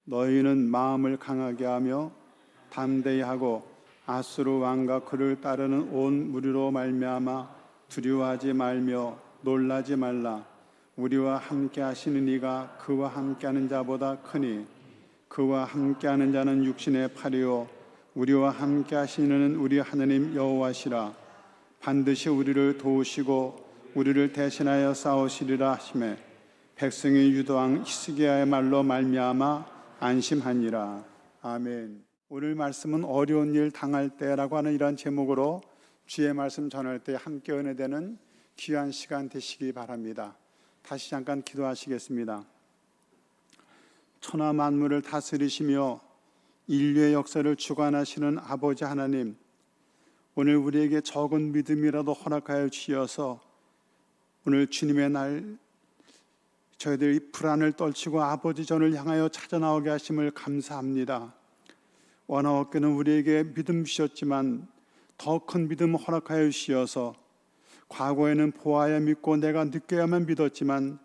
너희는 마음을 강하게 하며 담대히 하고 아수르 왕과 그를 따르는 온 무리로 말미암아 두려워하지 말며 놀라지 말라. 우리와 함께 하시는 이가 그와 함께하는 자보다 크니 그와 함께하는 자는 육신의 팔이요 우리와 함께 하시는 우리 하나님 여호와시라. 반드시 우리를 도우시고 우리를 대신하여 싸우시리라 하시매 백성의 유도왕 히스기야의 말로 말미암아 안심하니라. 아멘. 오늘 말씀은 어려운 일 당할 때라고 하는 이런 제목으로 주의 말씀 전할 때 함께 은혜되는 귀한 시간 되시기 바랍니다. 다시 잠깐 기도하시겠습니다. 천하 만물을 다스리시며 인류의 역사를 주관하시는 아버지 하나님, 오늘 우리에게 적은 믿음이라도 허락하여 주셔서 오늘 주님의 날 저희들이 불안을 떨치고 아버지 전을 향하여 찾아 나오게 하심을 감사합니다. 원하옵기는 우리에게 믿음 주셨지만 더 큰 믿음 허락하여 주셔서 과거에는 보아야 믿고 내가 느껴야만 믿었지만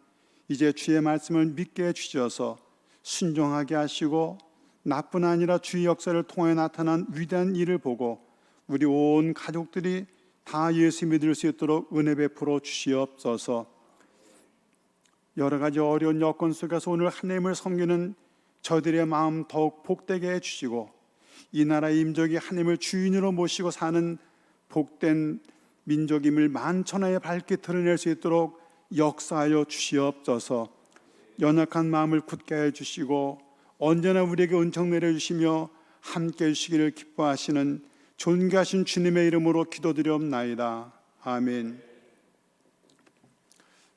이제 주의 말씀을 믿게 해주셔서 순종하게 하시고 나뿐 아니라 주의 역사를 통해 나타난 위대한 일을 보고 우리 온 가족들이 다 예수 믿을 수 있도록 은혜 베풀어 주시옵소서. 여러 가지 어려운 여건 속에서 오늘 하나님을 섬기는 저들의 마음 더욱 복되게 해주시고 이 나라의 임족이 하나님을 주인으로 모시고 사는 복된 민족임을 만천하에 밝게 드러낼 수 있도록 역사하여 주시옵소서. 연약한 마음을 굳게 해주시고 언제나 우리에게 은총 내려주시며 함께 해주시기를 기뻐하시는 존귀하신 주님의 이름으로 기도드리옵나이다. 아멘.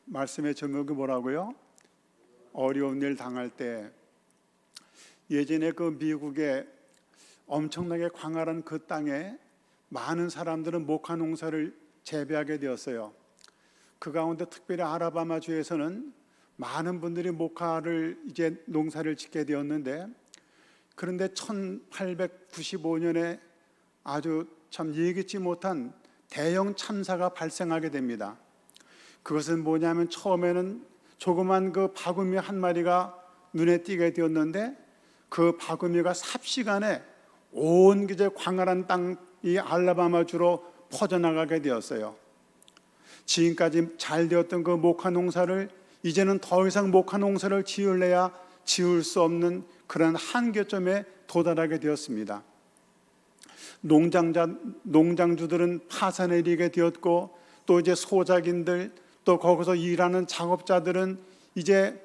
말씀의 제목이 뭐라고요? 어려운 일 당할 때. 예전에 그 미국의 엄청나게 광활한 그 땅에 많은 사람들은 목화 농사를 재배하게 되었어요. 그 가운데 특별히 알라바마주에서는 많은 분들이 목화를 이제 농사를 짓게 되었는데, 그런데 1895년에 아주 참 예기치 못한 대형 참사가 발생하게 됩니다. 그것은 뭐냐면 처음에는 조그만 그 바구미 한 마리가 눈에 띄게 되었는데 그 바구미가 삽시간에 온 이제 광활한 땅 이 알라바마주로 퍼져나가게 되었어요. 지금까지 잘 되었던 그 목화 농사를 이제는 더 이상 목화 농사를 지을래야 지을 수 없는 그런 한계점에 도달하게 되었습니다. 농장주들은 파산에 이르게 되었고 또 이제 소작인들 또 거기서 일하는 작업자들은 이제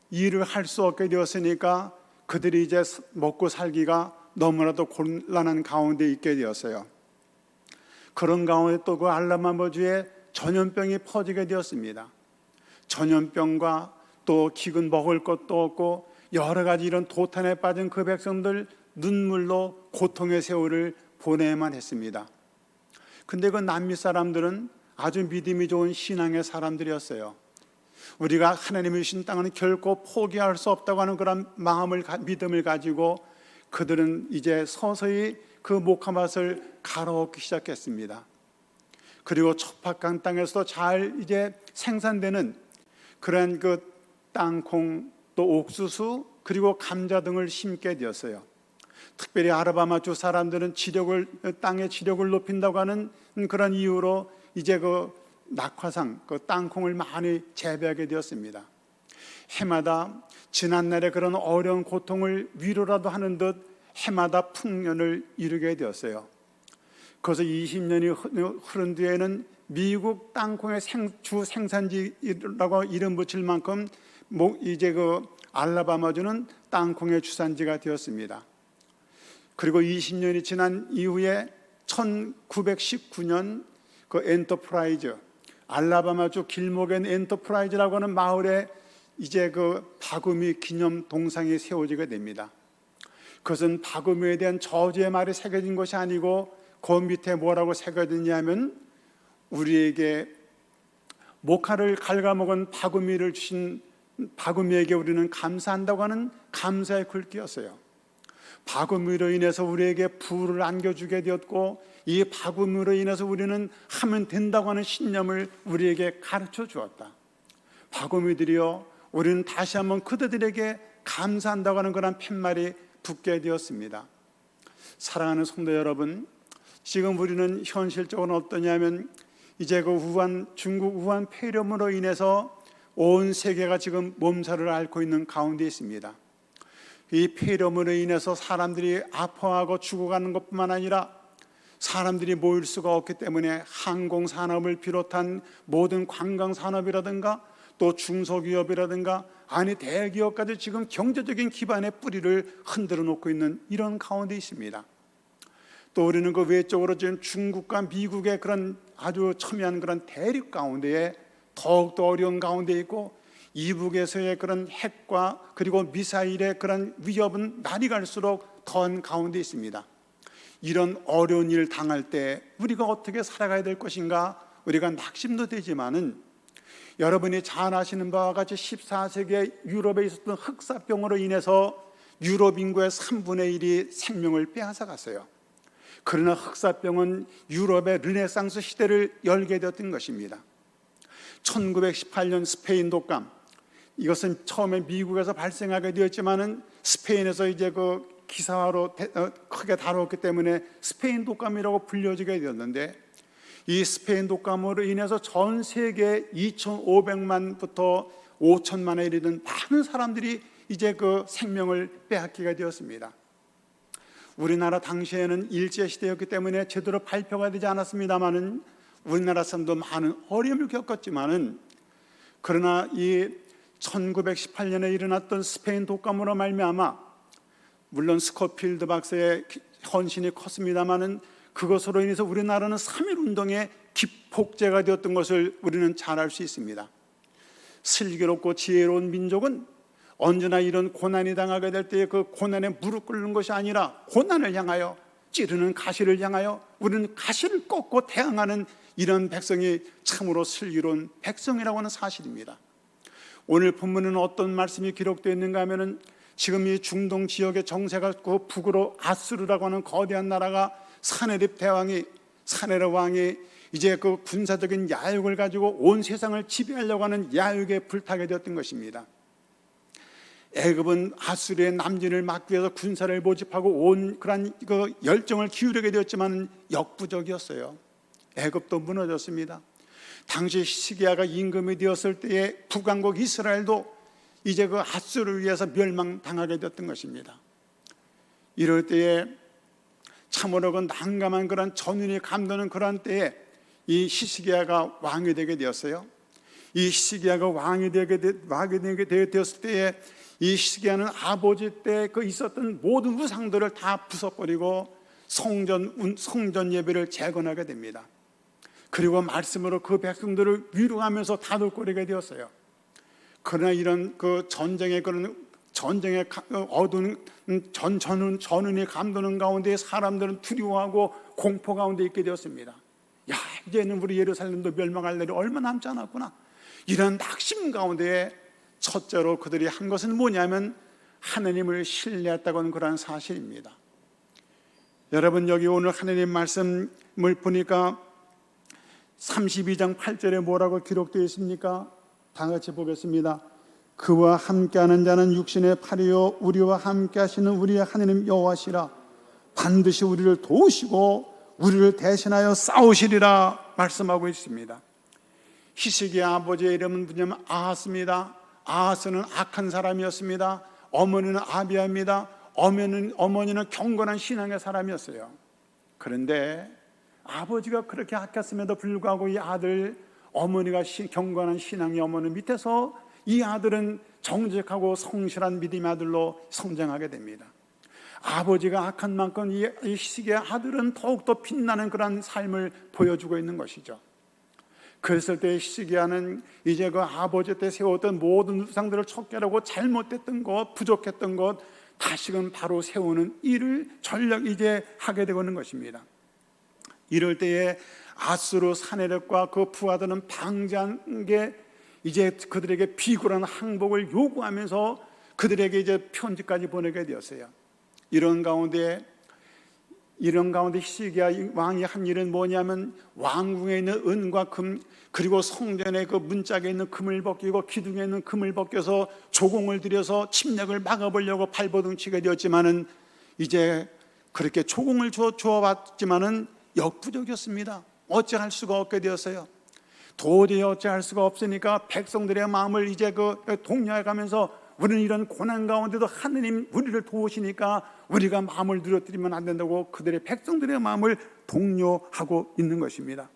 일을 할 수 없게 되었으니까 그들이 이제 먹고 살기가 너무나도 곤란한 가운데 있게 되었어요. 그런 가운데 또 그 알라바마주에 전염병이 퍼지게 되었습니다. 전염병과 또 기근 먹을 것도 없고 여러 가지 이런 도탄에 빠진 그 백성들 눈물로 고통의 세월을 보내야만 했습니다. 근데 그 남미 사람들은 아주 믿음이 좋은 신앙의 사람들이었어요. 우리가 하나님의 주신 땅은 결코 포기할 수 없다고 하는 그런 믿음을 가지고 그들은 이제 서서히 그 목화밭을 갈아엎기 시작했습니다. 그리고 척박한 땅에서도 잘 이제 생산되는 그런 그 땅콩 또 옥수수 그리고 감자 등을 심게 되었어요. 특별히 알라바마주 사람들은 땅의 지력을 높인다고 하는 그런 이유로 이제 그 낙화상 그 땅콩을 많이 재배하게 되었습니다. 해마다 지난날의 그런 어려운 고통을 위로라도 하는 듯 해마다 풍년을 이루게 되었어요. 그래서 20년이 흐른 뒤에는 미국 땅콩의 주 생산지라고 이름 붙일 만큼 이제 그 알라바마주는 땅콩의 주산지가 되었습니다. 그리고 20년이 지난 이후에 1919년 그 엔터프라이즈 알라바마주 길목에 있는 엔터프라이즈라고 하는 마을에 이제 그 바구미 기념 동상이 세워지게 됩니다. 그것은 바구미에 대한 저주의 말이 새겨진 것이 아니고 그 밑에 뭐라고 새겨졌냐면 우리에게 목화를 갉아먹은 바구미를 주신 바구미에게 우리는 감사한다고 하는 감사의 글귀였어요. 바구미로 인해서 우리에게 부를 안겨주게 되었고 이 바구미로 인해서 우리는 하면 된다고 하는 신념을 우리에게 가르쳐 주었다. 바구미들이여 우리는 다시 한번 그들에게 감사한다고 하는 그런 팻말이 붙게 되었습니다. 사랑하는 성도 여러분, 지금 우리는 현실적으로 어떠냐면 이제 그 중국 우한 폐렴으로 인해서 온 세계가 지금 몸살을 앓고 있는 가운데 있습니다. 이 폐렴으로 인해서 사람들이 아파하고 죽어가는 것뿐만 아니라 사람들이 모일 수가 없기 때문에 항공산업을 비롯한 모든 관광산업이라든가 또 중소기업이라든가 아니 대기업까지 지금 경제적인 기반의 뿌리를 흔들어 놓고 있는 이런 가운데 있습니다. 또 우리는 그 외적으로 지금 중국과 미국의 그런 아주 첨예한 그런 대립 가운데에 더욱더 어려운 가운데 있고 이북에서의 그런 핵과 그리고 미사일의 그런 위협은 날이 갈수록 더한 가운데 있습니다. 이런 어려운 일 당할 때 우리가 어떻게 살아가야 될 것인가 우리가 낙심도 되지만은 여러분이 잘 아시는 바와 같이 14세기에 유럽에 있었던 흑사병으로 인해서 유럽 인구의 3분의 1이 생명을 빼앗아갔어요. 그러나 흑사병은 유럽의 르네상스 시대를 열게 되었던 것입니다. 1918년 스페인 독감, 이것은 처음에 미국에서 발생하게 되었지만은 스페인에서 이제 그 기사화로 크게 다뤘기 때문에 스페인 독감이라고 불려지게 되었는데, 이 스페인 독감으로 인해서 전 세계 2,500만부터 5천만에 이르는 많은 사람들이 이제 그 생명을 빼앗기게 되었습니다. 우리나라 당시에는 일제시대였기 때문에 제대로 발표가 되지 않았습니다만은 우리나라 사람도 많은 어려움을 겪었지만은, 그러나 이 1918년에 일어났던 스페인 독감으로 말미암아 물론 스코필드 박사의 헌신이 컸습니다마는 그것으로 인해서 우리나라는 3.1 운동의 기폭제가 되었던 것을 우리는 잘 알 수 있습니다. 슬기롭고 지혜로운 민족은 언제나 이런 고난이 당하게 될 때 그 고난에 무릎 꿇는 것이 아니라 고난을 향하여 찌르는 가시를 향하여 우리는 가시를 꺾고 대항하는 이런 백성이 참으로 슬기로운 백성이라고 하는 사실입니다. 오늘 본문은 어떤 말씀이 기록되어 있는가 하면은 지금 이 중동 지역의 정세가 그 북으로 아수르라고 하는 거대한 나라가 사네립 왕이 이제 그 군사적인 야욕을 가지고 온 세상을 지배하려고 하는 야욕에 불타게 되었던 것입니다. 애굽은 아수르의 남진을 막기 위해서 군사를 모집하고 온 그런 그 열정을 기울이게 되었지만 역부족이었어요. 애굽도 무너졌습니다. 당시 히스기야가 임금이 되었을 때에 북왕국 이스라엘도 이제 그 아수르를 위해서 멸망당하게 되었던 것입니다. 이럴 때에 참으로 그 난감한 그런 전운이 감도는 그런 때에 이 히스기야가 왕이 되게 되었어요. 이 히스기야가 왕이 되게 되었을 때에 이 히스기야는 아버지 때 그 있었던 모든 우상들을 다 부숴버리고 성전 예배를 재건하게 됩니다. 그리고 말씀으로 그 백성들을 위로하면서 다독거리게 되었어요. 그러나 이런 그 전쟁의 어두운 전운이 감도는 가운데 사람들은 두려워하고 공포 가운데 있게 되었습니다. 야, 이제는 우리 예루살렘도 멸망할 날이 얼마 남지 않았구나. 이런 낙심 가운데 첫째로 그들이 한 것은 뭐냐면 하나님을 신뢰했다고 하는 그런 사실입니다. 여러분, 여기 오늘 하나님 말씀을 보니까 32장 8절에 뭐라고 기록되어 있습니까? 다 같이 보겠습니다. 그와 함께하는 자는 육신의 팔이요 우리와 함께하시는 우리의 하나님 여호와시라. 반드시 우리를 도우시고 우리를 대신하여 싸우시리라 말씀하고 있습니다. 히스기야 아버지의 이름은 뭐냐면 아하스입니다. 아하스는 악한 사람이었습니다. 어머니는 아비야입니다. 어머니는 경건한 신앙의 사람이었어요. 그런데 아버지가 그렇게 악했음에도 불구하고 이 아들, 어머니가 경건한 신앙의 어머니 밑에서 이 아들은 정직하고 성실한 믿음의 아들로 성장하게 됩니다. 아버지가 악한 만큼 이 히스기야 아들은 더욱더 빛나는 그런 삶을 보여주고 있는 것이죠. 그랬을 때 히스기야는 이제 그 아버지 때 세웠던 모든 우상들을 척결하고 잘못됐던 것, 부족했던 것 다시금 바로 세우는 일을 전력 이제 하게 되고 있는 것입니다. 이럴 때에 아수르 사네립과 그 부하들은 방자한 게 이제 그들에게 비굴한 항복을 요구하면서 그들에게 이제 편지까지 보내게 되었어요. 이런 가운데 이런 가운데 히스기야 왕이 한 일은 뭐냐면 왕궁에 있는 은과 금, 그리고 성전의 그 문짝에 있는 금을 벗기고 기둥에 있는 금을 벗겨서 조공을 들여서 침략을 막아보려고 발버둥치게 되었지만은, 이제 그렇게 조공을 주어봤지만은 역부족이었습니다. 어찌할 수가 없게 되었어요. 도저히 어찌할 수가 없으니까 백성들의 마음을 이제 독려해 가면서, 우리는 이런 고난 가운데도 하느님 우리를 도우시니까 우리가 마음을 누려뜨리면 안 된다고 그들의 백성들의 마음을 독려하고 있는 것입니다.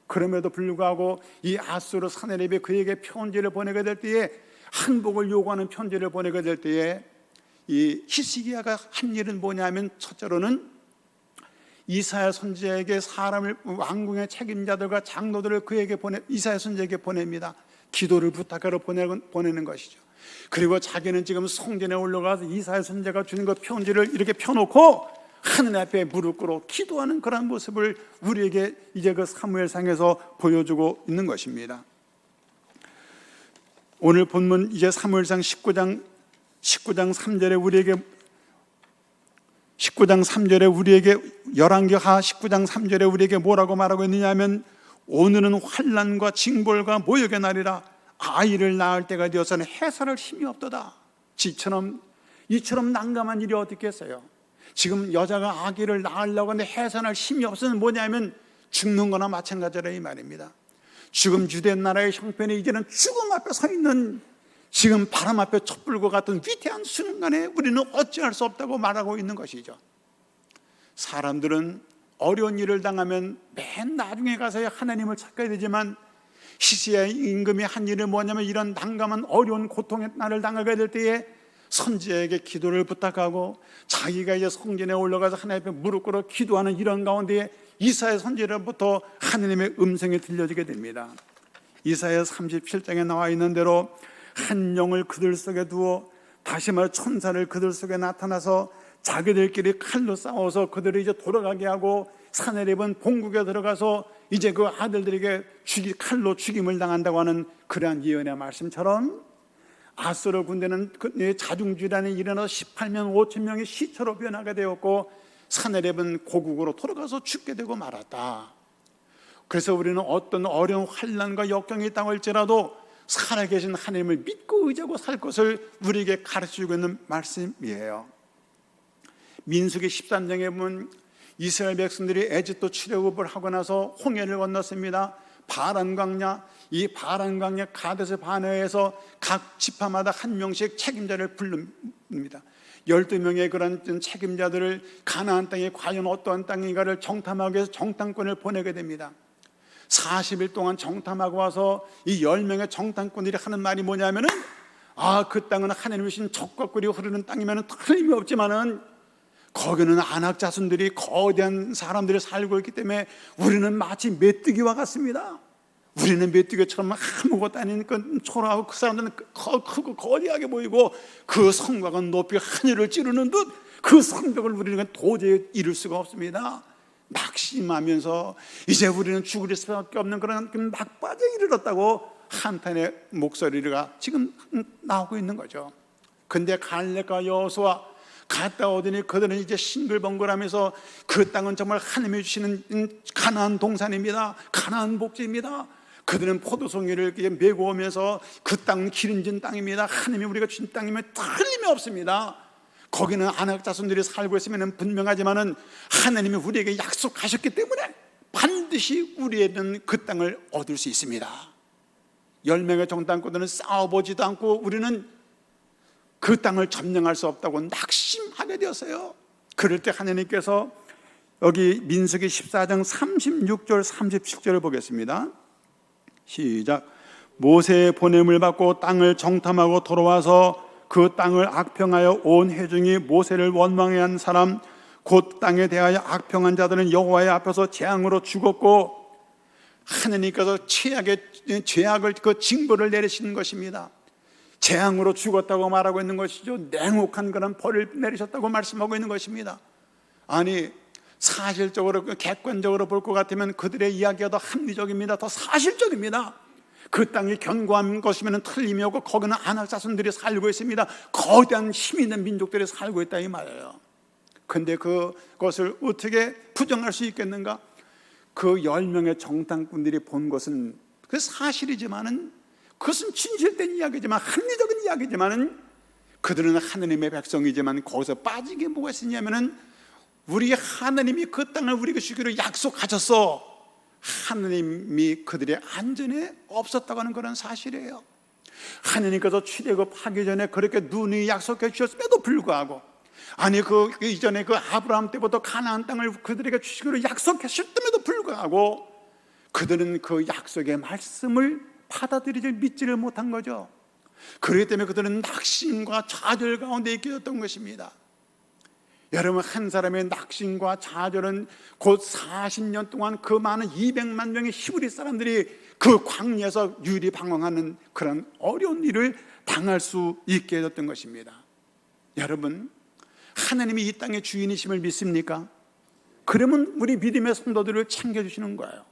그럼에도 불구하고 이 아수르 사내립이 그에게 편지를 보내게 될 때에, 항복을 요구하는 편지를 보내게 될 때에, 이 히스기야가 한 일은 뭐냐면, 첫째로는 이사야 선지자에게 사람을, 왕궁의 책임자들과 장로들을 그에게 이사야 선지자에게 보냅니다. 기도를 부탁하러 보내는 것이죠. 그리고 자기는 지금 성전에 올라가서 이사야 선지자가 주는 그 편지를 이렇게 펴놓고 하늘 앞에 무릎 꿇어 기도하는 그런 모습을 우리에게 이제 그 사무엘상에서 보여주고 있는 것입니다. 오늘 본문 이제 사무엘상 19장 3절에 우리에게 열왕기하 19장 3절에 우리에게 뭐라고 말하고 있느냐 하면, 오늘은 환난과 징벌과 모욕의 날이라. 아이를 낳을 때가 되어서는 해산할 힘이 없도다. 이처럼 난감한 일이 어디 있겠어요. 지금 여자가 아기를 낳으려고 하는데 해산할 힘이 없으면 뭐냐면 죽는 거나 마찬가지라 이 말입니다. 지금 유대 나라의 형편이 이제는 죽음 앞에 서 있는, 지금 바람 앞에 촛불과 같은 위대한 순간에 우리는 어찌할 수 없다고 말하고 있는 것이죠. 사람들은 어려운 일을 당하면 맨 나중에 가서야 하나님을 찾게 되지만, 히스기야의 임금이 한 일은 뭐냐면, 이런 난감한 어려운 고통의 날을 당하게 될 때에 선지자에게 기도를 부탁하고, 자기가 이제 성전에 올라가서 하나님 앞에 무릎 꿇어 기도하는 이런 가운데에 이사야 선지자로부터 하나님의 음성이 들려지게 됩니다. 이사야 37장에 나와 있는 대로 한 영을 그들 속에 두어, 다시 말해 천사를 그들 속에 나타나서 자기들끼리 칼로 싸워서 그들을 이제 돌아가게 하고, 사내립은 본국에 들어가서 이제 그 아들들에게 칼로 죽임을 당한다고 하는 그러한 예언의 말씀처럼, 아수르 군대는 자중질환이 일어나서 18만 5천 명이 시체로 변하게 되었고, 사내립은 고국으로 돌아가서 죽게 되고 말았다. 그래서 우리는 어떤 어려운 환난과 역경이 있다고 할지라도 살아계신 하나님을 믿고 의지하고 살 것을 우리에게 가르쳐주고 있는 말씀이에요. 민수기 13장에 보면 이스라엘 백성들이 에집트 출애굽을 하고 나서 홍해를 건넜습니다. 바란 광야, 이 바란 광야 가데스 바네아에서 각 지파마다 한 명씩 책임자를 부릅니다. 12명의 그런 책임자들을 가나안 땅이 과연 어떠한 땅인가를 정탐하기 위해서 정탐꾼을 보내게 됩니다. 40일 동안 정탐하고 와서 이 10명의 정탐꾼들이 하는 말이 뭐냐면은, 그 땅은 하나님이 주신 적과 꿀이 흐르는 땅이면 틀림이 없지만은 거기는 안악 자손들이, 거대한 사람들이 살고 있기 때문에 우리는 마치 메뚜기와 같습니다. 우리는 메뚜기처럼 아무것도 아닌 초라하고, 그 사람들은 크고 거대하게 보이고 그 성곽은 높이 하늘을 찌르는 듯 그 성벽을 우리는 도저히 이룰 수가 없습니다. 낙심하면서 이제 우리는 죽을 수밖에 없는 그런 막바지에 이르렀다고 한탄의 목소리가 지금 나오고 있는 거죠. 근데 갈렙과 여호수아 갔다 오더니 그들은 이제 싱글벙글하면서, 그 땅은 정말 하나님이 주시는 가나안 동산입니다. 가나안 복지입니다. 그들은 포도송이를 메고 오면서 그 땅은 기름진 땅입니다. 하나님이 우리가 주신 땅이면 틀림이 없습니다. 거기는 안악 자손들이 살고 있으면 분명하지만은 하나님이 우리에게 약속하셨기 때문에 반드시 우리에는 그 땅을 얻을 수 있습니다. 10명의 정탐꾼들은 싸워보지도 않고 우리는 그 땅을 점령할 수 없다고 낙심하게 되었어요. 그럴 때 하나님께서 여기 민수기 14장 36절 37절을 보겠습니다. 시작. 모세의 보냄을 받고 땅을 정탐하고 돌아와서 그 땅을 악평하여 온 회중이 모세를 원망한 사람, 곧 땅에 대하여 악평한 자들은 여호와의 앞에서 재앙으로 죽었고, 하나님께서 죄악을 그 징벌을 내리시는 것입니다. 재앙으로 죽었다고 말하고 있는 것이죠. 냉혹한 그런 벌을 내리셨다고 말씀하고 있는 것입니다. 아니, 사실적으로 객관적으로 볼 것 같으면 그들의 이야기가 더 합리적입니다. 더 사실적입니다. 그 땅이 견고한 것이면 틀림이 없고 거기는 안악 자손들이 살고 있습니다. 거대한 힘 있는 민족들이 살고 있다 이 말이에요. 근데 그것을 어떻게 부정할 수 있겠는가? 그 10명의 정탐꾼들이 본 것은 그 사실이지만은, 그것은 진실된 이야기지만, 합리적인 이야기지만은, 그들은 하나님의 백성이지만 거기서 빠지게 뭐가 있었냐면은, 우리 하나님이 그 땅을 우리에게 주기로 약속하셨어. 하나님이 그들의 안전에 없었다고 하는 그런 사실이에요. 하나님께서 출애굽하기 전에 그렇게 눈이 약속해 주셨음에도 불구하고, 아니 그 이전에 그 아브라함 때부터 가나안 땅을 그들에게 주시기로 약속하셨음에도 불구하고 그들은 그 약속의 말씀을 받아들이지 믿지를 못한 거죠. 그렇기 때문에 그들은 낙심과 좌절 가운데 있게 됐던 것입니다. 여러분, 한 사람의 낙심과 좌절은 곧 40년 동안 그 많은 200만 명의 히브리 사람들이 그 광야에서 유리방황하는 그런 어려운 일을 당할 수 있게 됐던 것입니다. 여러분, 하나님이 이 땅의 주인이심을 믿습니까? 그러면 우리 믿음의 성도들을 챙겨주시는 거예요.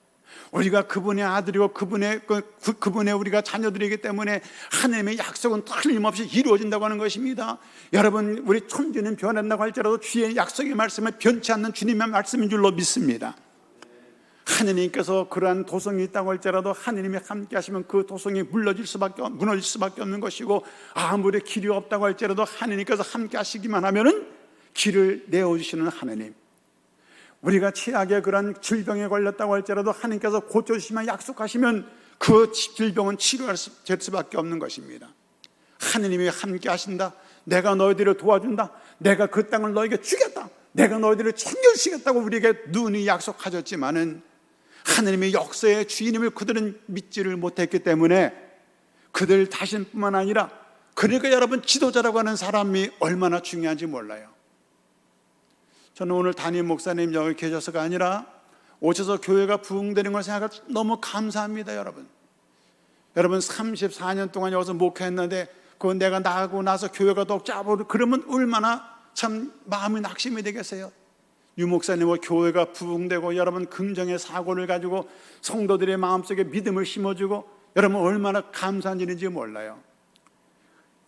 우리가 그분의 아들이고 그분의 우리가 자녀들이기 때문에 하나님의 약속은 틀림없이 이루어진다고 하는 것입니다. 여러분, 우리 천지는 변한다고 할지라도 주의 약속의 말씀은 변치 않는 주님의 말씀인 줄로 믿습니다. 하나님께서 그러한 도성이 있다고 할지라도 하나님이 함께 하시면 그 도성이 무너질 수밖에 없는 것이고, 아무리 길이 없다고 할지라도 하나님께서 함께 하시기만 하면은 길을 내어주시는 하나님, 우리가 최악의 그런 질병에 걸렸다고 할지라도 하나님께서 고쳐주시면 약속하시면 그 질병은 치료할 수밖에 없는 것입니다. 하나님이 함께 하신다, 내가 너희들을 도와준다, 내가 그 땅을 너희에게 주겠다, 내가 너희들을 챙겨주시겠다고 우리에게 눈이 약속하셨지만은 하나님의 역사의 주인임을 그들은 믿지를 못했기 때문에 그들 자신뿐만 아니라, 그러니까 여러분, 지도자라고 하는 사람이 얼마나 중요한지 몰라요. 저는 오늘 담임 목사님 여기 계셔서가 아니라 오셔서 교회가 부흥되는 걸 생각해서 너무 감사합니다. 여러분 34년 동안 여기서 목회했는데 그 내가 나가고 나서 교회가 더 짜보고 그러면 얼마나 참 마음이 낙심이 되겠어요. 유 목사님과 교회가 부흥되고 여러분 긍정의 사고를 가지고 성도들의 마음속에 믿음을 심어주고 여러분 얼마나 감사한 일인지 몰라요.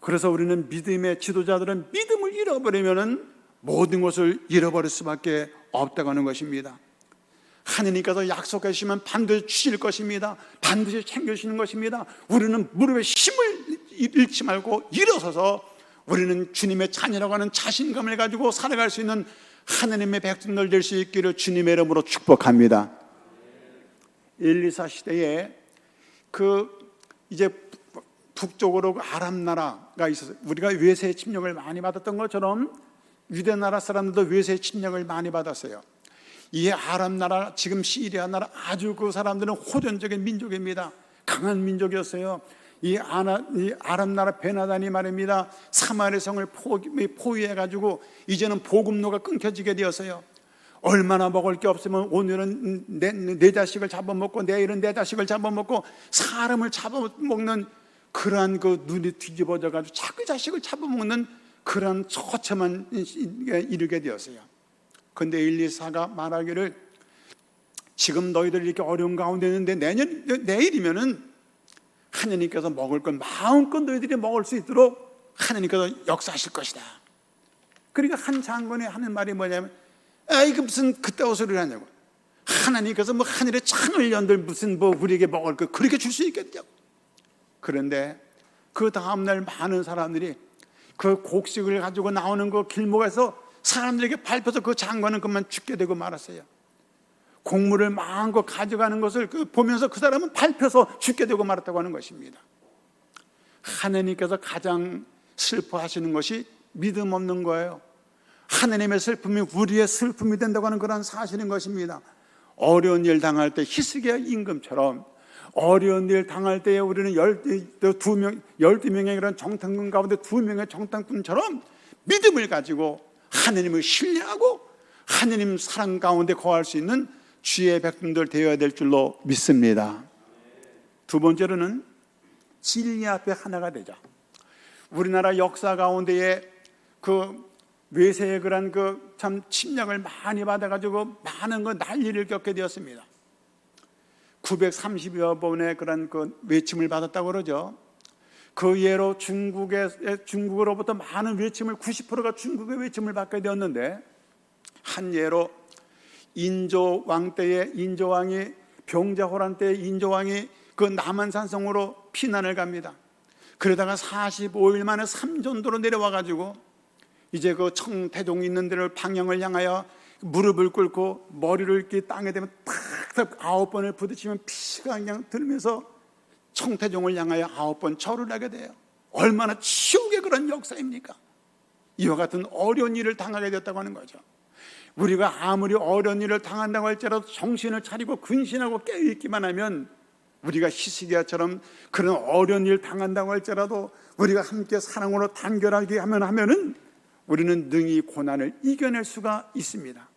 그래서 우리는 믿음의 지도자들은 믿음을 잃어버리면은 모든 것을 잃어버릴 수밖에 없다고 하는 것입니다. 하느님께서 약속해 주시면 반드시 주실 것입니다. 반드시 챙겨주시는 것입니다. 우리는 무릎에 힘을 잃지 말고 일어서서 우리는 주님의 자녀라고 하는 자신감을 가지고 살아갈 수 있는 하느님의 백성들 될 수 있기를 주님의 이름으로 축복합니다. 1~2~4 시대에 이제 북쪽으로 아람 나라가 있어서 우리가 외세 침략을 많이 받았던 것처럼 유대 나라 사람들도 외세 침략을 많이 받았어요. 이 아람 나라, 지금 시리아 나라, 아주 그 사람들은 호전적인 민족입니다. 강한 민족이었어요. 이 아람 나라 베나단이 말입니다, 사마리 성을 포위해가지고 이제는 보급로가 끊겨지게 되었어요. 얼마나 먹을 게 없으면 오늘은 내 자식을 잡아먹고 내일은 내 자식을 잡아먹고 사람을 잡아먹는 그러한 그 눈이 뒤집어져가지고 자기 자식을 잡아먹는 그런 처참한 이르게 되었어요. 근데 1~2~4가 말하기를 지금 너희들 이렇게 어려운 가운데 있는데 내일이면은 하나님께서 먹을 건 마음껏 너희들이 먹을 수 있도록 하나님께서 역사하실 것이다. 그러니까 한 장군이 하는 말이 뭐냐면, 이거 무슨 그때 소리를 하냐고. 하나님께서 뭐 하늘에 창을 연들 무슨 뭐 우리에게 먹을 거 그렇게 줄 수 있겠냐고. 그런데 그 다음날 많은 사람들이 그 곡식을 가지고 나오는 그 길목에서 사람들에게 밟혀서 그 장관은 그만 죽게 되고 말았어요. 곡물을 마음껏 가져가는 것을 보면서 그 사람은 밟혀서 죽게 되고 말았다고 하는 것입니다. 하나님께서 가장 슬퍼하시는 것이 믿음 없는 거예요. 하나님의 슬픔이 우리의 슬픔이 된다고 하는 그런 사실인 것입니다. 어려운 일 당할 때 히스기야 임금처럼 어려운 일 당할 때에 우리는 12명의 그런 정탐꾼 가운데 2명의 정탐꾼처럼 믿음을 가지고 하나님을 신뢰하고 하나님 사랑 가운데 거할 수 있는 주의 백성들 되어야 될 줄로 믿습니다. 두 번째로는 진리 앞에 하나가 되자. 우리나라 역사 가운데에 그 외세의 그런 참 침략을 많이 받아가지고 많은 난리를 겪게 되었습니다. 930여 번의 그런 외침을 받았다고 그러죠. 그 예로 중국으로부터 많은 외침을 90%가 중국의 외침을 받게 되었는데 한 예로 인조왕 때에 인조왕이 병자호란 때 인조왕이 그 남한산성으로 피난을 갑니다. 그러다가 45일 만에 삼전도로 내려와 가지고 이제 그 청태동 있는 데를 방향을 향하여 무릎을 꿇고 머리를 이렇게 땅에 대면 탁탁 9번을 부딪히면 피가 그냥 들면서 청태동을 향하여 9번 절을 하게 돼요. 얼마나 지옥의 그런 역사입니까? 이와 같은 어려운 일을 당하게 됐다고 하는 거죠. 우리가 아무리 어려운 일을 당한다고 할지라도 정신을 차리고 근신하고 깨어있기만 하면, 우리가 히스기야처럼 그런 어려운 일 당한다고 할지라도 우리가 함께 사랑으로 단결하게 하면은 우리는 능히 고난을 이겨낼 수가 있습니다.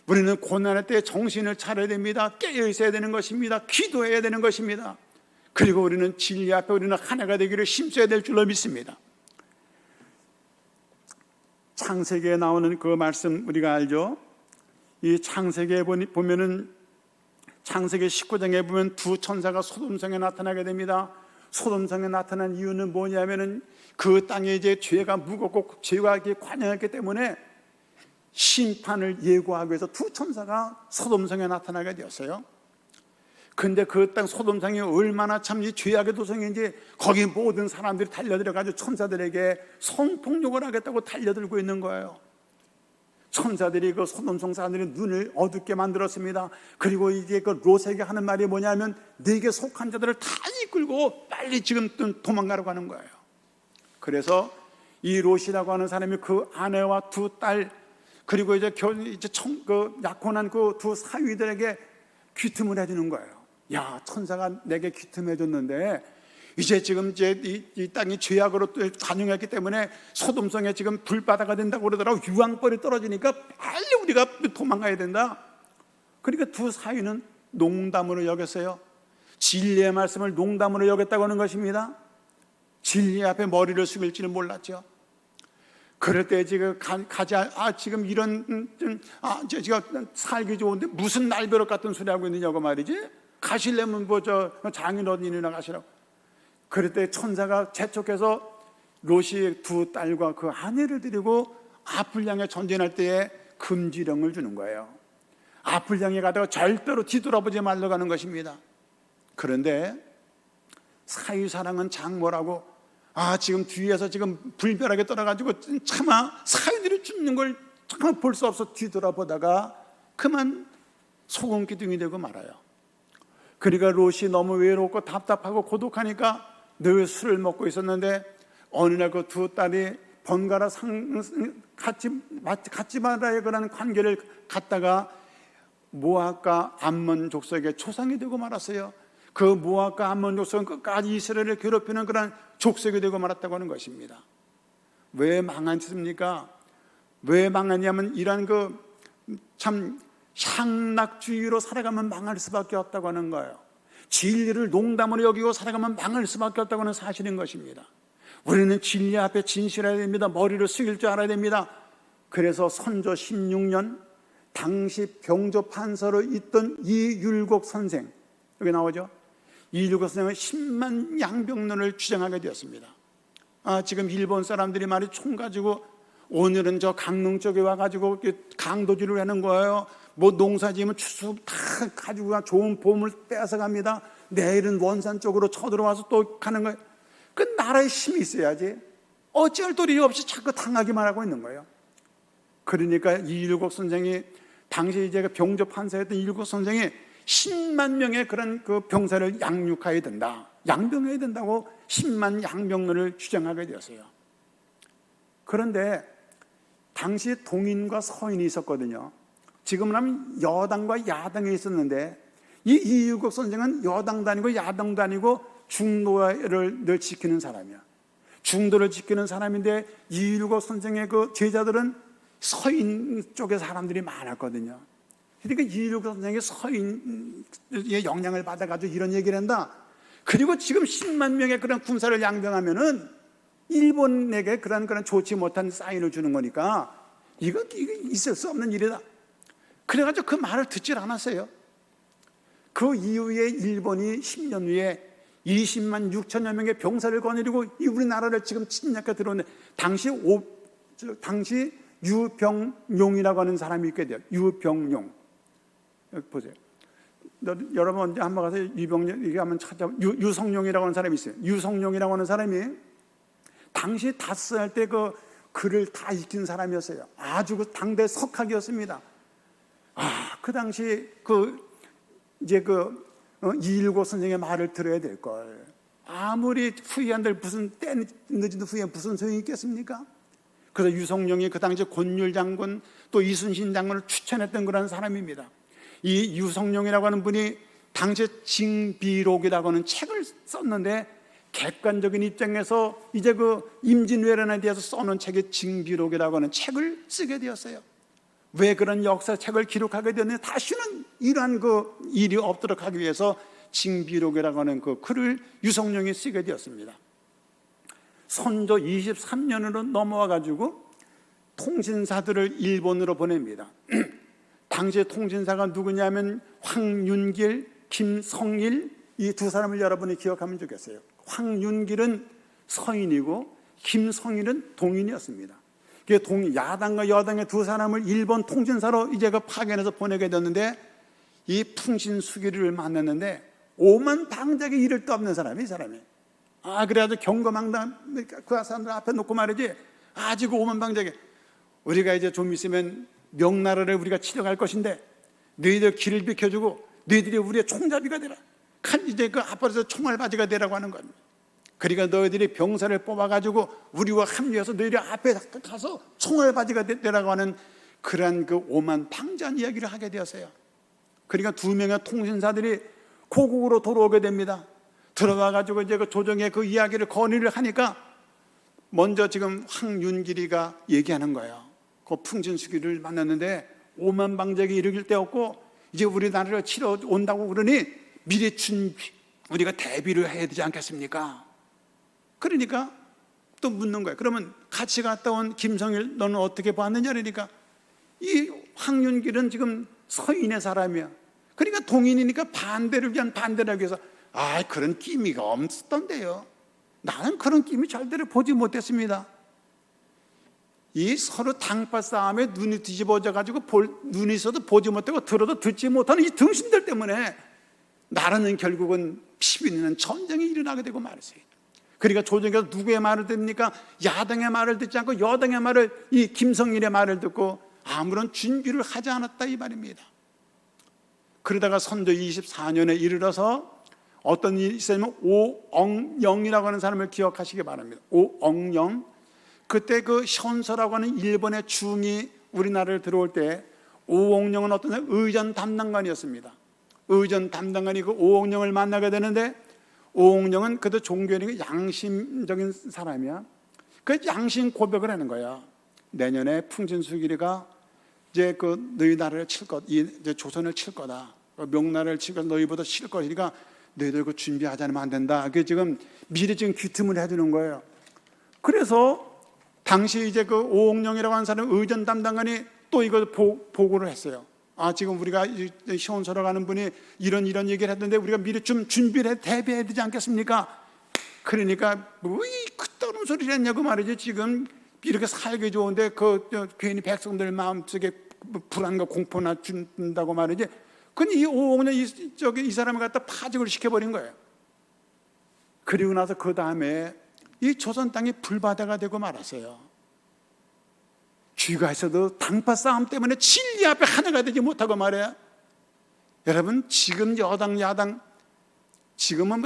우리는 고난의 때 정신을 차려야 됩니다. 깨어 있어야 되는 것입니다. 기도해야 되는 것입니다. 그리고 우리는 진리 앞에 우리는 하나가 되기를 힘써야 될 줄로 믿습니다. 창세기에 나오는 그 말씀 우리가 알죠? 이 창세기에 보면은 창세기 19장에 보면 두 천사가 소돔성에 나타나게 됩니다. 소돔성에 나타난 이유는 뭐냐면은 그 땅에 이제 죄가 무겁고 죄가 관영했기 때문에 심판을 예고하기 위해서 두 천사가 소돔성에 나타나게 되었어요. 근데 그 땅 소돔성이 얼마나 참 이 죄악의 도성인지 거기 모든 사람들이 달려들어가지고 천사들에게 성폭력을 하겠다고 달려들고 있는 거예요. 천사들이 그 소돔성 사람들의 눈을 어둡게 만들었습니다. 그리고 이제 그 롯에게 하는 말이 뭐냐면 네게 속한 자들을 다 이끌고 빨리 지금 도망가라고 하는 거예요. 그래서 이 롯이라고 하는 사람이 그 아내와 두 딸, 그리고 이제 약혼한 그 두 사위들에게 귀틈을 해주는 거예요. 야, 천사가 내게 귀틈해줬는데 이제 지금 이 땅이 죄악으로 관영했기 때문에 소돔성에 지금 불바다가 된다고 그러더라고. 유황벌이 떨어지니까 빨리 우리가 도망가야 된다. 그러니까 두 사위는 농담으로 여겼어요. 진리의 말씀을 농담으로 여겼다고 하는 것입니다. 진리 앞에 머리를 숙일지는 몰랐죠. 그럴 때 지금 지금 이런 제가 살기 좋은데 무슨 날벼락 같은 소리 하고 있느냐고 말이지. 가시려면 장인어른이나 가시라고. 그럴 때 천사가 재촉해서 롯이 두 딸과 그 아내를 데리고 앞을 향해 전진할 때에 금지령을 주는 거예요. 앞을 향해 가다가 절대로 뒤돌아보지 말라고 하는 것입니다. 그런데 사위사랑은 장모라고 지금 뒤에서 지금 불벼락에 떨어가지고 차마 사위들이 죽는 걸 차마 볼 수 없어 뒤돌아보다가 그만 소금 기둥이 되고 말아요. 그러니까 롯이 너무 외롭고 답답하고 고독하니까 늘 술을 먹고 있었는데 어느 날 그 두 딸이 번갈아 갖지 말아야 그런 관계를 갖다가 모압과 암몬 족속의 초상이 되고 말았어요. 그 모압과 암몬 족속은 끝까지 이스라엘을 괴롭히는 그런 족속이 되고 말았다고 하는 것입니다. 왜 망했습니까? 왜 망했냐면 이런 참 향락주의로 살아가면 망할 수밖에 없다고 하는 거예요. 진리를 농담으로 여기고 살아가면 망할 수밖에 없다고 하는 사실인 것입니다. 우리는 진리 앞에 진실해야 됩니다. 머리를 숙일 줄 알아야 됩니다. 그래서 선조 16년 당시 병조 판서로 있던 이율곡 선생, 여기 나오죠. 이율곡 선생은 10만 양병론을 주장하게 되었습니다. 지금 일본 사람들이 말이 총 가지고 오늘은 저 강릉 쪽에 와가지고 강도질을 하는 거예요. 뭐 농사 지으면 추수 다 가지고 좋은 봄을 떼어서 갑니다. 내일은 원산 쪽으로 쳐들어와서 또 가는 거예요. 그 나라에 힘이 있어야지. 어찌할 도리 없이 자꾸 당하기만 하고 있는 거예요. 그러니까 이율곡 선생이 당시 이제 병조 판사였던 이율곡 선생이 10만 명의 그런 그 병사를 양육해야 된다. 양병해야 된다고 10만 양병론을 주장하게 되었어요. 그런데 당시 동인과 서인이 있었거든요. 지금은 하면 여당과 야당이 있었는데 이 이율곡 선생은 여당도 아니고 야당도 아니고 중도를 늘 지키는 사람이야. 중도를 지키는 사람인데 이율곡 선생의 그 제자들은 서인 쪽의 사람들이 많았거든요. 그러니까 이율곡 선생이 서인의 영향을 받아가지고 이런 얘기를 한다. 그리고 지금 10만 명의 그런 군사를 양병하면은 일본에게 그런 좋지 못한 사인을 주는 거니까 이거 있을 수 없는 일이다. 그래가지고 그 말을 듣질 않았어요. 그 이후에 일본이 10년 후에 20만 6천여 명의 병사를 거느리고 우리나라를 지금 침략해 들어오는데 당시 유병용이라고 하는 사람이 있게 돼요. 유병용. 여기 보세요. 여러분 언제 한번 가서 유병용 이게 한번 찾아. 유성룡이라고 하는 사람이 있어요. 유성룡이라고 하는 사람이 당시 5살 때 그 글을 다 익힌 사람이었어요. 아주 그 당대 석학이었습니다. 그 당시 이일고 선생의 말을 들어야 될 걸. 아무리 후회한들 무슨 때 늦은 후에 무슨 소용이 있겠습니까? 그래서 유성룡이 그 당시 권율 장군 또 이순신 장군을 추천했던 그런 사람입니다. 이 유성룡이라고 하는 분이 당시 징비록이라고 하는 책을 썼는데 객관적인 입장에서 이제 그 임진왜란에 대해서 써놓은 책이 징비록이라고 하는 책을 쓰게 되었어요. 왜 그런 역사책을 기록하게 되었느냐? 다시는 이러한 그 일이 없도록 하기 위해서 징비록이라고 하는 그 글을 유성룡이 쓰게 되었습니다. 선조 23년으로 넘어와 가지고 통신사들을 일본으로 보냅니다. 당시의 통신사가 누구냐면 황윤길, 김성일, 이 두 사람을 여러분이 기억하면 좋겠어요. 황윤길은 서인이고 김성일은 동인이었습니다. 야당과 여당의 두 사람을 일본 통신사로 이제 그 파견해서 보내게 됐는데, 이 풍신수길을 만났는데 오만 방작에 이를 데 없는 사람이 이 사람이. 그래가지고 경거망당 그 사람들 앞에 놓고 말이지, 아직 오만 방작에 우리가 이제 좀 있으면 명나라를 우리가 치러갈 것인데 너희들 길을 비켜주고 너희들이 우리의 총잡이가 되라. 이제 그 앞으로서 총알바지가 되라고 하는 겁니다. 그러니까 너희들이 병사를 뽑아가지고 우리와 합류해서 너희들 앞에 가서 총알바지가 되라고 하는 그러한 그 오만 방자한 이야기를 하게 되었어요. 그러니까 2명의 통신사들이 고국으로 돌아오게 됩니다. 들어와가지고 이제 그 조정의 그 이야기를 건의를 하니까 먼저 지금 황윤길이가 얘기하는 거예요. 그 풍신수기를 만났는데 오만 방작이 이르길 데 없고 이제 우리나라를 치러 온다고 그러니 미리 우리가 대비를 해야 되지 않겠습니까? 그러니까 또 묻는 거예요. 그러면 같이 갔다 온 김성일 너는 어떻게 봤느냐? 그러니까 이 황윤길은 지금 서인의 사람이야. 그러니까 동인이니까 반대를 위한 반대를 하기 위해서 그런 끼미가 없었던데요. 나는 그런 끼미 절대로 보지 못했습니다. 이 서로 당파 싸움에 눈이 뒤집어져 가지고 눈이 있어도 보지 못하고 들어도 듣지 못하는 이 등신들 때문에 나라는 결국은 피비 있는 전쟁이 일어나게 되고 말았어요. 그러니까 조정에서 누구의 말을 듣습니까? 야당의 말을 듣지 않고 여당의 말을, 이 김성일의 말을 듣고 아무런 준비를 하지 않았다 이 말입니다. 그러다가 선조 24년에 이르러서 어떤 일이 있었냐면 오엉영이라고 하는 사람을 기억하시기 바랍니다. 오엉영. 그때 그 현서라고 하는 일본의 중이 우리나라를 들어올 때 오엉영은 어떤 의전 담당관이었습니다. 의전 담당관이 그 오엉영을 만나게 되는데, 오엉영은 그도 종교적인 양심적인 사람이야. 그 양심 고백을 하는 거야. 내년에 풍신수길이가 이제 그 너희 나라를 칠 것, 이제 조선을 칠 거다. 명나라를 칠 것, 너희보다 칠 것이니까 너희들 그 준비하지 않으면 안 된다. 그게 지금 미리 지금 귀틈을 해주는 거예요. 그래서 당시 이제 그 오엉영이라고 하는 사람 의전 담당관이 또 이걸 보고를 했어요. 지금 우리가 시온서로 가는 분이 이런 얘기를 했는데 우리가 미리 좀 준비를 해 대비해야 되지 않겠습니까? 그러니까 그딴 소리를 했냐고 말이지. 지금 이렇게 살기 좋은데 괜히 백성들 마음속에 불안과 공포나 준다고 말이지. 근데 이 오엉영 이 사람을 갖다 파직을 시켜버린 거예요. 그리고 나서 그 다음에 이 조선 땅이 불바다가 되고 말았어요. 쥐가 있어도 당파 싸움 때문에 진리 앞에 하나가 되지 못하고 말이야. 여러분, 지금 여당 야당, 지금은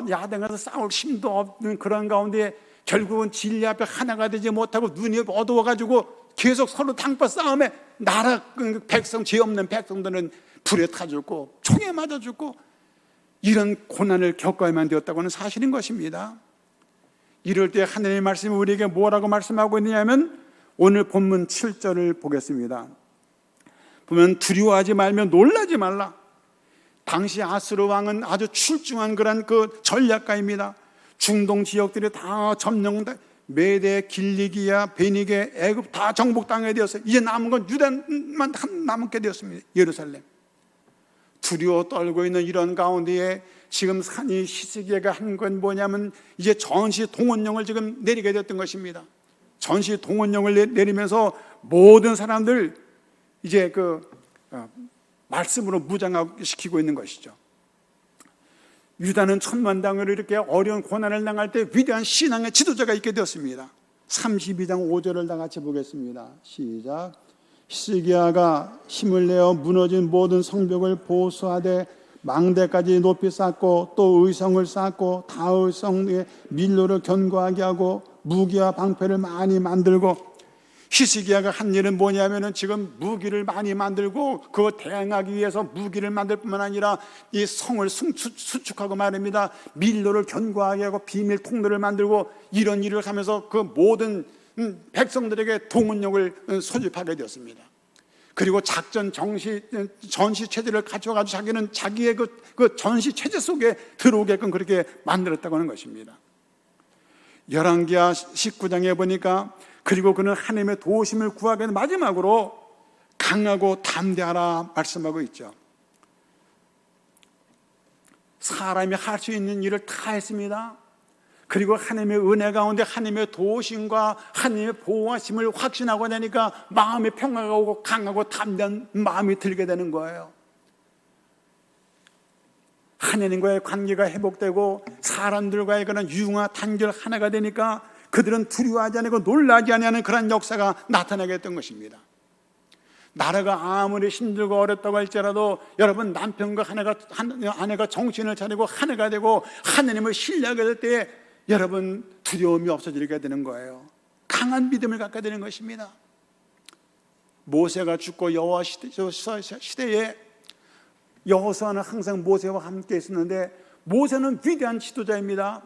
야당에서 싸울 힘도 없는 그런 가운데 결국은 진리 앞에 하나가 되지 못하고 눈이 어두워가지고 계속 서로 당파 싸움에 나라 백성, 죄 없는 백성들은 불에 타 죽고 총에 맞아 죽고 이런 고난을 겪어야만 되었다고 하는 사실인 것입니다. 이럴 때 하나님의 말씀이 우리에게 뭐라고 말씀하고 있느냐면, 오늘 본문 7절을 보겠습니다. 보면 두려워하지 말며 놀라지 말라. 당시 아수르 왕은 아주 출중한 그런 그 전략가입니다. 중동 지역들이 다 점령돼 메대, 길리기야, 베니게, 애굽 다 정복당하게 되었어요. 이제 남은 건 유다만 남게 되었습니다. 예루살렘. 두려워 떨고 있는 이런 가운데에 지금 산이 히스기야가 한 건 뭐냐면 이제 전시 동원령을 지금 내리게 됐던 것입니다. 전시 동원령을 내리면서 모든 사람들 이제 말씀으로 무장시키고 있는 것이죠. 유다는 천만당을 이렇게 어려운 고난을 당할 때 위대한 신앙의 지도자가 있게 되었습니다. 32장 5절을 다 같이 보겠습니다. 시작. 히스기야가 힘을 내어 무너진 모든 성벽을 보수하되 망대까지 높이 쌓고 또 의성을 쌓고 다을성의 밀로를 견고하게 하고 무기와 방패를 많이 만들고, 히스기야가 한 일은 뭐냐면은 지금 무기를 많이 만들고 그거 대항하기 위해서 무기를 만들 뿐만 아니라 이 성을 수축하고 말입니다. 밀로를 견고하게 하고 비밀 통로를 만들고 이런 일을 하면서 그 모든 백성들에게 동원력을 소집하게 되었습니다. 그리고 작전 전시 체제를 갖춰가지고 자기는 자기의 그 전시 체제 속에 들어오게끔 그렇게 만들었다고 하는 것입니다. 열왕기하 19장에 보니까 그리고 그는 하나님의 도우심을 구하기 위해 마지막으로 강하고 담대하라 말씀하고 있죠. 사람이 할 수 있는 일을 다 했습니다. 그리고 하나님의 은혜 가운데 하나님의 도우심과 하나님의 보호하심을 확신하고 나니까 마음의 평화가 오고 강하고 담대한 마음이 들게 되는 거예요. 하나님과의 관계가 회복되고 사람들과의 그런 융화 단결 하나가 되니까 그들은 두려워하지 않고 놀라지 않는 그런 역사가 나타나게 됐던 것입니다. 나라가 아무리 힘들고 어렵다고 할지라도 여러분, 남편과 아내가 정신을 차리고 하나가 되고 하나님을 신뢰하게 될 때에 여러분 두려움이 없어지게 되는 거예요. 강한 믿음을 갖게 되는 것입니다. 모세가 죽고 여호와 시대에 여호수아는 항상 모세와 함께 있었는데 모세는 위대한 지도자입니다.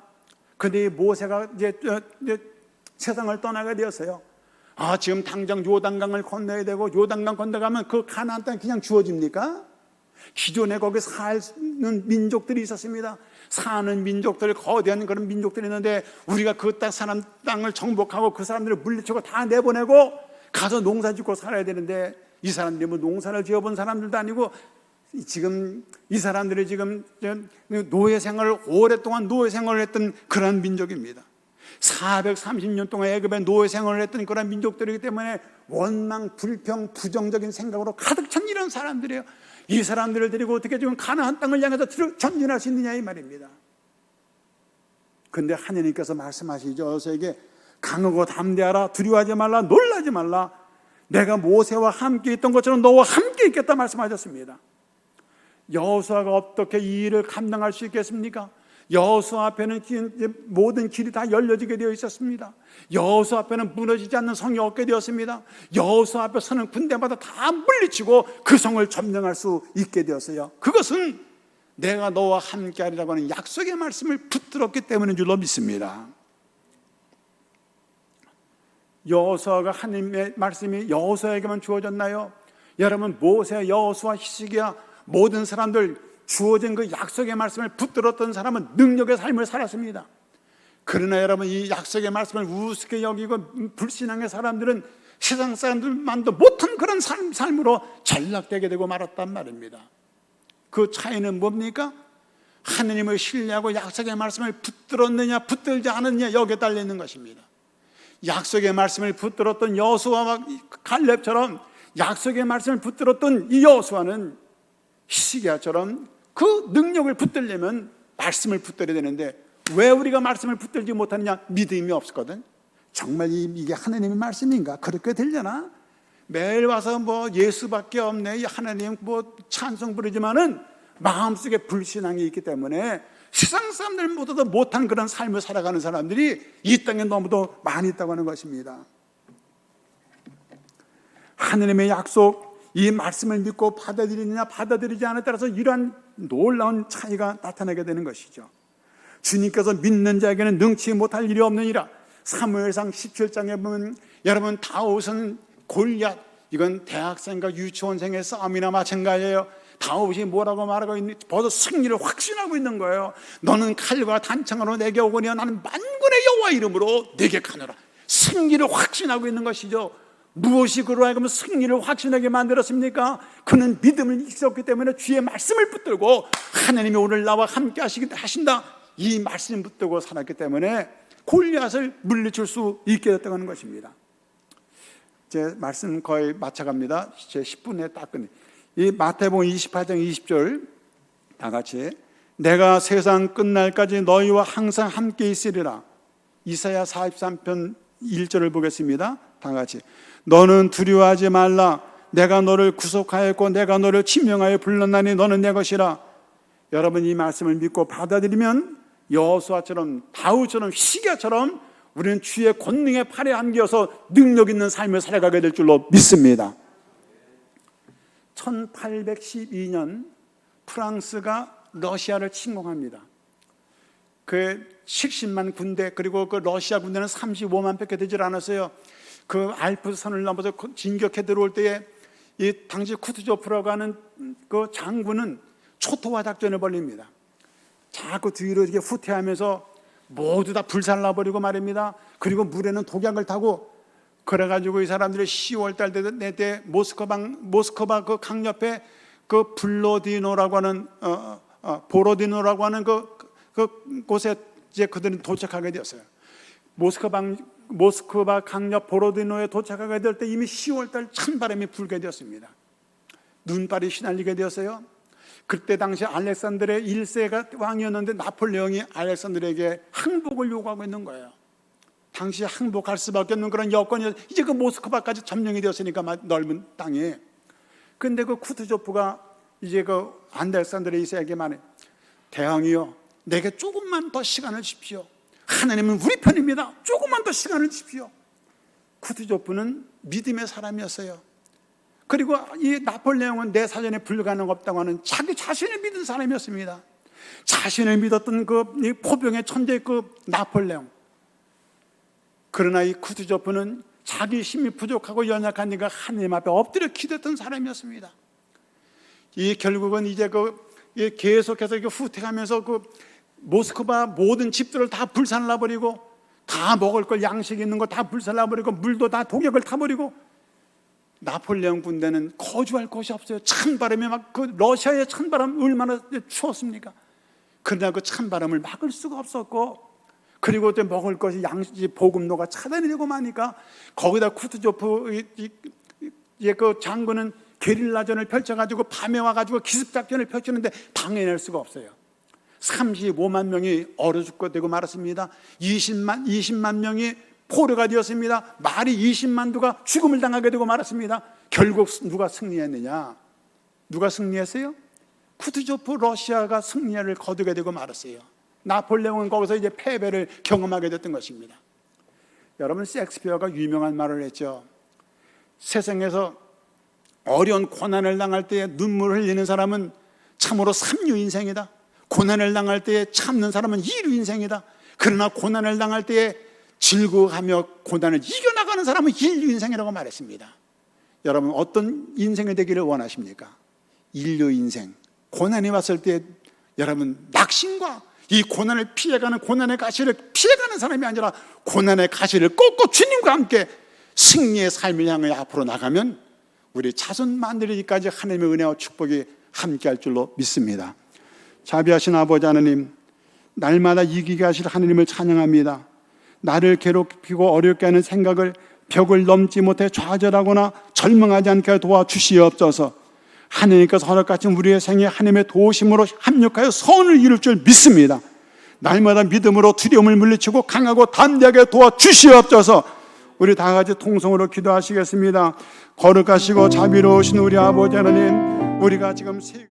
그런데 모세가 이제 세상을 떠나게 되었어요. 지금 당장 요단강을 건너야 되고 요단강 건너가면 그 가나안 땅이 그냥 주어집니까? 기존에 거기 사는 민족들이 있었습니다. 사는 민족들, 거대한 그런 민족들이 있는데 우리가 그 땅을 정복하고 그 사람들을 물리치고 다 내보내고 가서 농사 짓고 살아야 되는데 이 사람들이 뭐 농사를 지어본 사람들도 아니고 지금 이 사람들이 지금 노예 생활을 오랫동안 노예 생활을 했던 그런 민족입니다. 430년 동안 애굽에 노예 생활을 했던 그런 민족들이기 때문에 원망, 불평, 부정적인 생각으로 가득 찬 이런 사람들이에요. 이 사람들을 데리고 어떻게 지금 가나안 땅을 향해서 전진할 수 있느냐 이 말입니다. 그런데 하나님께서 말씀하시죠. 여호수아에게 강하고 담대하라, 두려워하지 말라, 놀라지 말라. 내가 모세와 함께 있던 것처럼 너와 함께 있겠다 말씀하셨습니다. 여호수아가 어떻게 이 일을 감당할 수 있겠습니까? 여호수아 앞에는 모든 길이 다 열려지게 되어 있었습니다. 여호수아 앞에는 무너지지 않는 성이 얻게 되었습니다. 여호수아 앞에 서는 군대마다 다 물리치고 그 성을 점령할 수 있게 되었어요. 그것은 내가 너와 함께하리라고 하는 약속의 말씀을 붙들었기 때문인 줄로 믿습니다. 여호수아가 하나님의 말씀이 여호수아에게만 주어졌나요? 여러분, 모세, 여호수아, 히스기야 모든 사람들 주어진 그 약속의 말씀을 붙들었던 사람은 능력의 삶을 살았습니다. 그러나 여러분, 이 약속의 말씀을 우습게 여기고 불신앙의 사람들은 세상 사람들만도 못한 그런 삶으로 전락되게 되고 말았단 말입니다. 그 차이는 뭡니까? 하나님을 신뢰하고 약속의 말씀을 붙들었느냐 붙들지 않았느냐 여기에 달려 있는 것입니다. 약속의 말씀을 붙들었던 여호수아와 갈렙처럼 약속의 말씀을 붙들었던 이 여호수아는 히스기야처럼 그 능력을 붙들려면 말씀을 붙들어야 되는데 왜 우리가 말씀을 붙들지 못하느냐? 믿음이 없었거든. 정말 이게 하나님의 말씀인가? 그렇게 들려나? 매일 와서 뭐 예수밖에 없네, 하나님 뭐 찬송 부르지만은 마음속에 불신앙이 있기 때문에 세상 사람들 모두도 못한 그런 삶을 살아가는 사람들이 이 땅에 너무도 많이 있다고 하는 것입니다. 하나님의 약속, 이 말씀을 믿고 받아들이느냐 받아들이지 않느냐에 따라서 이러한 놀라운 차이가 나타나게 되는 것이죠. 주님께서 믿는 자에게는 능치 못할 일이 없느니라. 사무엘상 17장에 보면 여러분, 다윗은 골리앗, 이건 대학생과 유치원생의 싸움이나 마찬가지예요. 다윗이 뭐라고 말하고 있니? 벌써 승리를 확신하고 있는 거예요. 너는 칼과 단창으로 내게 오거니 나는 만군의 여호와 이름으로 내게 가노라. 승리를 확신하고 있는 것이죠. 무엇이 그로 하여금 승리를 확신하게 만들었습니까? 그는 믿음을 있었기 때문에 주의 말씀을 붙들고 하나님이 오늘 나와 함께 하신다, 이 말씀을 붙들고 살았기 때문에 골리앗을 물리칠 수 있게 됐다는 것입니다. 제 말씀 거의 마쳐갑니다. 제 10분에 딱 끝내. 이 마태복음 28장 20절 다 같이, 내가 세상 끝날까지 너희와 항상 함께 있으리라. 이사야 43편 1절을 보겠습니다. 다 같이, 너는 두려워하지 말라. 내가 너를 구속하였고 내가 너를 지명하여 불렀나니 너는 내 것이라. 여러분, 이 말씀을 믿고 받아들이면 여호수아처럼, 다윗처럼, 시기야처럼 우리는 주의 권능의 팔에 안겨서 능력 있는 삶을 살아가게 될 줄로 믿습니다. 1812년 프랑스가 러시아를 침공합니다. 그 70만 군대, 그리고 그 러시아 군대는 35만 밖에 되질 않았어요. 그 알프스산을 넘어서 진격해 들어올 때에 이 당시 쿠투조프라고 하는 그 장군은 초토화 작전을 벌립니다. 자꾸 뒤로 이렇게 후퇴하면서 모두 다 불살라버리고 말입니다. 그리고 물에는 독약을 타고, 그래가지고 이 사람들이 10월달 때 모스크바 그 강 옆에 그 블로디노라고 하는 보로디노라고 하는 그 곳에 이제 그들은 도착하게 되었어요. 모스크바 강옆 보로디노에 도착하게 될 때 이미 10월달 찬바람이 불게 되었습니다. 눈발이 휘날리게 되었어요. 그때 당시 알렉산드르 1세가 왕이었는데 나폴레옹이 알렉산드르에게 항복을 요구하고 있는 거예요. 당시 항복할 수밖에 없는 그런 여건이, 이제 그 모스크바까지 점령이 되었으니까 넓은 땅에. 그런데 그 쿠투조프가 이제 그 알렉산드르 2세에게 말해, 대왕이여, 내게 조금만 더 시간을 주십시오. 하나님은 우리 편입니다. 조금만 더 시간을 주십시오. 쿠투조프는 믿음의 사람이었어요. 그리고 이 나폴레옹은 내 사전에 불가능 없다고 하는 자기 자신을 믿은 사람이었습니다. 자신을 믿었던 그 포병의 천재 그 나폴레옹. 그러나 이 쿠투조프는 자기 힘이 부족하고 연약하니까 하나님 앞에 엎드려 기도했던 사람이었습니다. 이 결국은 이제 계속해서 후퇴하면서 그 모스크바 모든 집들을 다 불살라버리고, 다 먹을 걸, 양식 있는 거 다 불살라버리고, 물도 다 독약을 타버리고, 나폴레옹 군대는 거주할 곳이 없어요. 찬바람이 그 러시아의 찬바람 얼마나 추웠습니까? 그러나 그 찬바람을 막을 수가 없었고, 그리고 또 먹을 것이 양식 보급로가 차단되고 마니까 거기다 쿠투조프 그 장군은 게릴라전을 펼쳐가지고 밤에 와가지고 기습작전을 펼치는데 당해낼 수가 없어요. 35만 명이 얼어 죽게 되고 말았습니다. 20만 명이 포로가 되었습니다. 말이 20만두가 죽음을 당하게 되고 말았습니다. 결국 누가 승리했느냐? 누가 승리했어요? 쿠투조프 러시아가 승리를 거두게 되고 말았어요. 나폴레옹은 거기서 이제 패배를 경험하게 됐던 것입니다. 여러분, 셰익스피어가 유명한 말을 했죠. 세상에서 어려운 고난을 당할 때에 눈물을 흘리는 사람은 참으로 3류 인생이다. 고난을 당할 때에 참는 사람은 2류 인생이다. 그러나 고난을 당할 때에 즐거워하며 고난을 이겨나가는 사람은 1류 인생이라고 말했습니다. 여러분, 어떤 인생이 되기를 원하십니까? 1류 인생. 고난이 왔을 때 여러분, 낙심과 이 고난을 피해가는, 고난의 가시를 피해가는 사람이 아니라 고난의 가시를 꺾고 주님과 함께 승리의 삶을 향해 앞으로 나가면 우리 자손 만들기까지 하나님의 은혜와 축복이 함께할 줄로 믿습니다. 자비하신 아버지 하나님, 날마다 이기게 하실 하나님을 찬양합니다. 나를 괴롭히고 어렵게 하는 생각을 벽을 넘지 못해 좌절하거나 절망하지 않게 도와주시옵소서. 하나님께서 허락하신 우리의 생에 하나님의 도우심으로 합력하여 선을 이룰 줄 믿습니다. 날마다 믿음으로 두려움을 물리치고 강하고 담대하게 도와주시옵소서. 우리 다 같이 통성으로 기도하시겠습니다. 거룩하시고 자비로우신 우리 아버지 하나님, 우리가 지금